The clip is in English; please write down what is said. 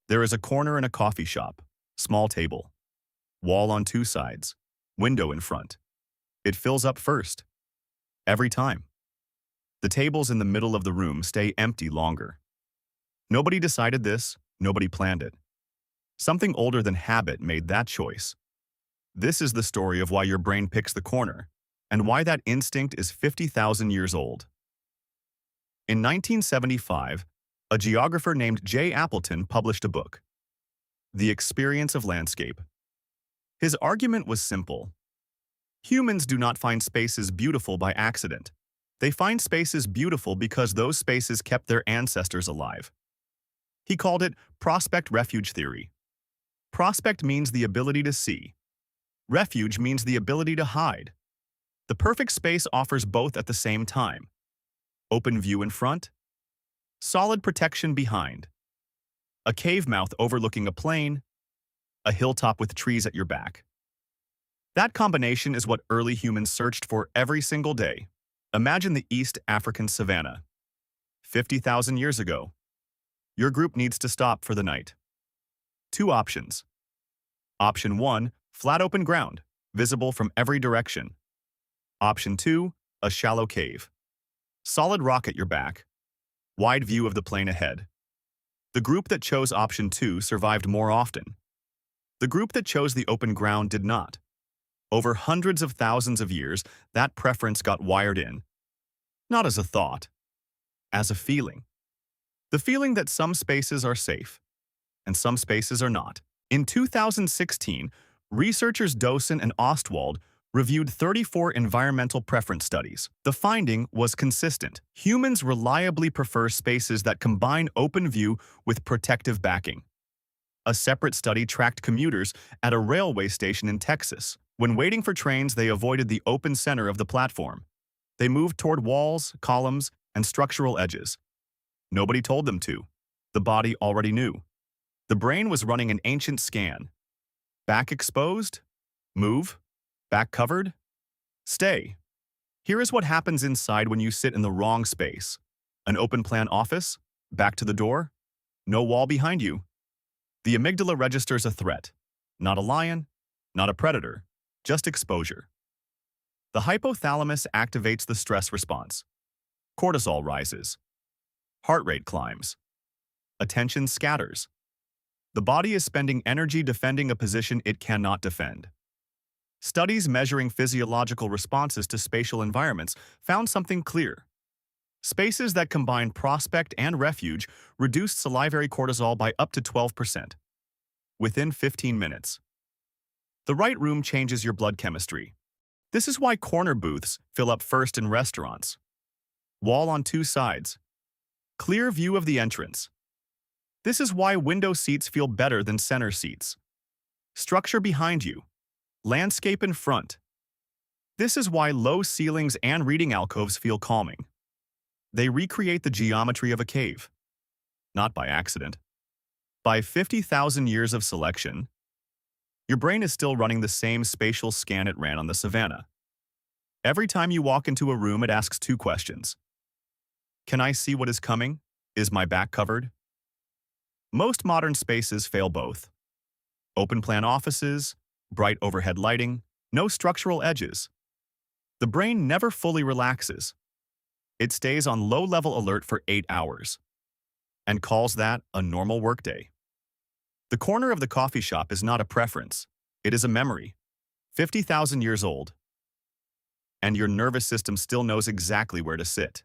There is a corner in a coffee shop, small table, wall on two sides, window in front. It fills up first, every time. The tables in the middle of the room stay empty longer. Nobody decided this, nobody planned it. Something older than habit made that choice. This is the story of why your brain picks the corner, and why that instinct is 50,000 years old. In 1975, a geographer named J. Appleton published a book, The Experience of Landscape. His argument was simple. Humans do not find spaces beautiful by accident. They find spaces beautiful because those spaces kept their ancestors alive. He called it Prospect-Refuge Theory. Prospect means the ability to see. Refuge means the ability to hide. The perfect space offers both at the same time. Open view in front, solid protection behind. A cave mouth overlooking a plain, a hilltop with trees at your back. That combination is what early humans searched for every single day. Imagine the East African savanna. 50,000 years ago. Your group needs to stop for the night. Two options. Option 1, flat open ground, visible from every direction. Option 2, a shallow cave. Solid rock at your back. Wide view of the plain ahead. The group that chose option 2 survived more often. The group that chose the open ground did not. Over hundreds of thousands of years, that preference got wired in. Not as a thought, as a feeling. The feeling that some spaces are safe, and some spaces are not. In 2016, researchers Dosen and Ostwald reviewed 34 environmental preference studies. The finding was consistent. Humans reliably prefer spaces that combine open view with protective backing. A separate study tracked commuters at a railway station in Texas. When waiting for trains, they avoided the open center of the platform. They moved toward walls, columns, and structural edges. Nobody told them to. The body already knew. The brain was running an ancient scan. Back exposed? Move. Back covered? Stay. Here is what happens inside when you sit in the wrong space. An open-plan office? Back to the door? No wall behind you. The amygdala registers a threat. Not a lion, not a predator, just exposure. The hypothalamus activates the stress response. Cortisol rises. Heart rate climbs. Attention scatters. The body is spending energy defending a position it cannot defend. Studies measuring physiological responses to spatial environments found something clear. Spaces that combine prospect and refuge reduced salivary cortisol by up to 12%. Within 15 minutes. The right room changes your blood chemistry. This is why corner booths fill up first in restaurants. Wall on two sides. Clear view of the entrance. This is why window seats feel better than center seats. Structure behind you. Landscape in front. This is why low ceilings and reading alcoves feel calming. They recreate the geometry of a cave. Not by accident. By 50,000 years of selection, your brain is still running the same spatial scan it ran on the savanna. Every time you walk into a room, it asks two questions. Can I see what is coming? Is my back covered? Most modern spaces fail both. Open-plan offices, bright overhead lighting, no structural edges. The brain never fully relaxes. It stays on low-level alert for 8 hours and calls that a normal workday. The corner of the coffee shop is not a preference. It is a memory, 50,000 years old. And your nervous system still knows exactly where to sit.